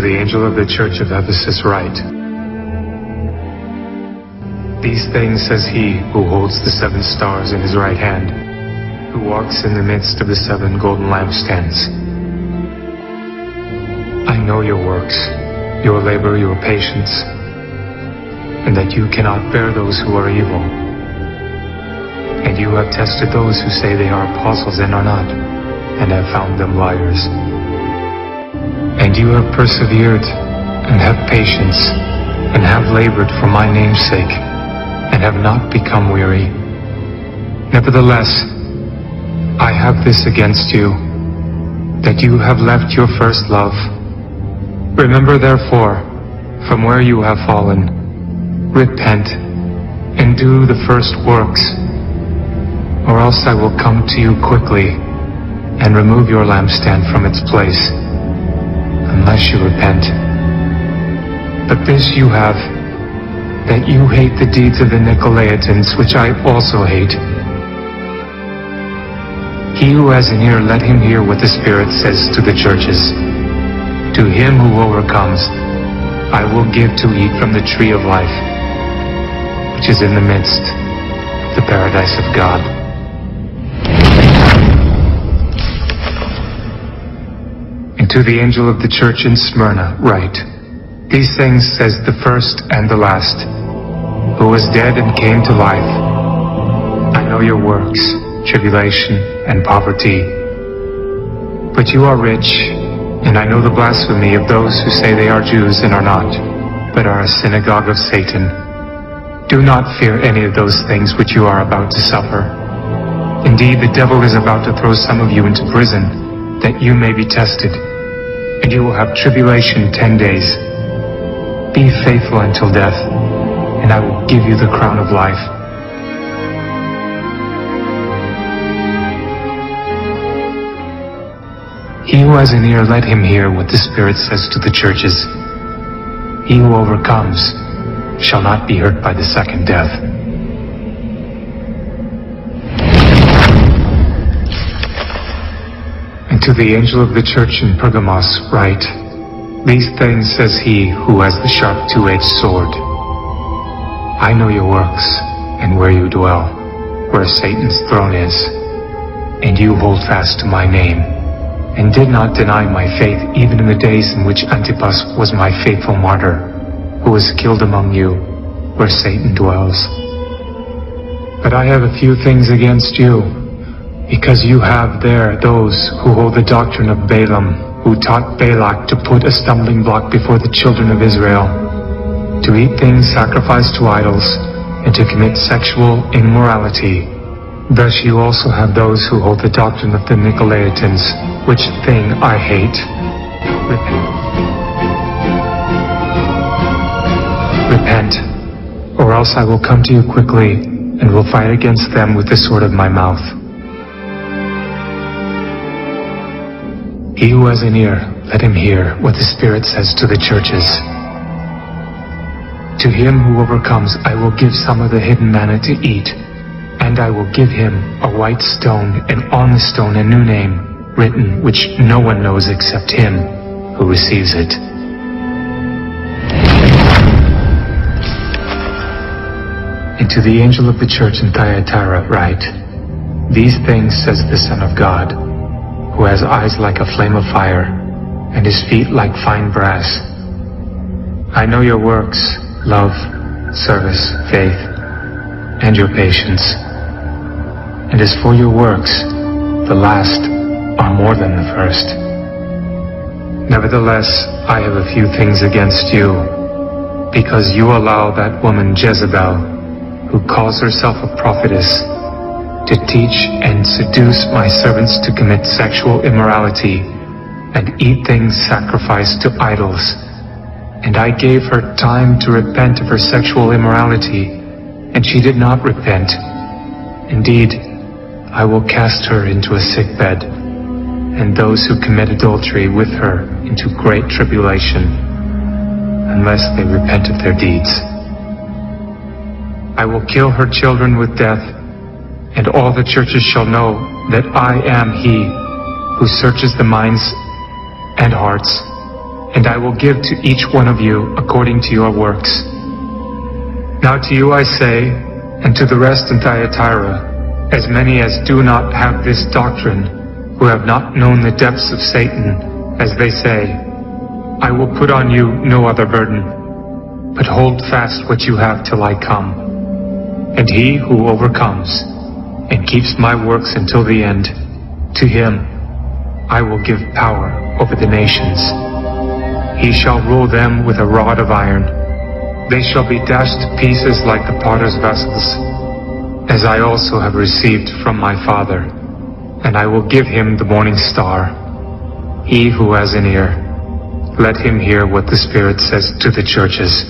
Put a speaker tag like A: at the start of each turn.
A: To the angel of the church of Ephesus write, These things says he who holds the 7 stars in his right hand, who walks in the midst of the 7 golden lampstands. I know your works, your labor, your patience, and that you cannot bear those who are evil. And you have tested those who say they are apostles and are not, and have found them liars. And you have persevered, and have patience, and have labored for my name's sake, and have not become weary. Nevertheless, I have this against you, that you have left your first love. Remember therefore, from where you have fallen, repent, and do the first works, or else I will come to you quickly, and remove your lampstand from its place, unless you repent. But this you have, that you hate the deeds of the Nicolaitans, which I also hate. He who has an ear, let him hear what the Spirit says to the churches. To him who overcomes, I will give to eat from the tree of life, which is in the midst of the paradise of God. And to the angel of the church in Smyrna write, These things says the first and the last, who was dead and came to life. I know your works, tribulation and poverty, but you are rich, and I know the blasphemy of those who say they are Jews and are not, but are a synagogue of Satan. Do not fear any of those things which you are about to suffer. Indeed, the devil is about to throw some of you into prison, that you may be tested, and you will have tribulation 10 days. Be faithful until death, and I will give you the crown of life. He who has an ear, let him hear what the Spirit says to the churches. He who overcomes shall not be hurt by the second death. And to the angel of the church in Pergamos write, These things says he who has the sharp 2-edged sword. I know your works, and where you dwell, where Satan's throne is, and you hold fast to my name, and did not deny my faith even in the days in which Antipas was my faithful martyr, who was killed among you, where Satan dwells. But I have a few things against you, because you have there those who hold the doctrine of Balaam, who taught Balak to put a stumbling block before the children of Israel, to eat things sacrificed to idols, and to commit sexual immorality. Thus you also have those who hold the doctrine of the Nicolaitans, which thing I hate. Repent, or else I will come to you quickly, and will fight against them with the sword of my mouth. He who has an ear, let him hear what the Spirit says to the churches. To him who overcomes, I will give some of the hidden manna to eat, and I will give him a white stone, and on the stone a new name written, which no one knows except him who receives it. And to the angel of the church in Thyatira write, These things says the Son of God, who has eyes like a flame of fire, and his feet like fine brass. I know your works, love, service, faith, and your patience. And as for your works, the last are more than the first. Nevertheless, I have a few things against you, because you allow that woman Jezebel, who calls herself a prophetess, to teach and seduce my servants to commit sexual immorality and eat things sacrificed to idols. And I gave her time to repent of her sexual immorality, and she did not repent. Indeed, I will cast her into a sick bed, and those who commit adultery with her into great tribulation, unless they repent of their deeds. I will kill her children with death, and all the churches shall know that I am he who searches the minds and hearts, and I will give to each one of you according to your works. Now to you I say, and to the rest in Thyatira, as many as do not have this doctrine, who have not known the depths of Satan, as they say, I will put on you no other burden, but hold fast what you have till I come. And he who overcomes, and keeps my works until the end, to him I will give power over the nations. He shall rule them with a rod of iron. They shall be dashed to pieces like the potter's vessels, as I also have received from my Father, and I will give him the morning star. He who has an ear, let him hear what the Spirit says to the churches.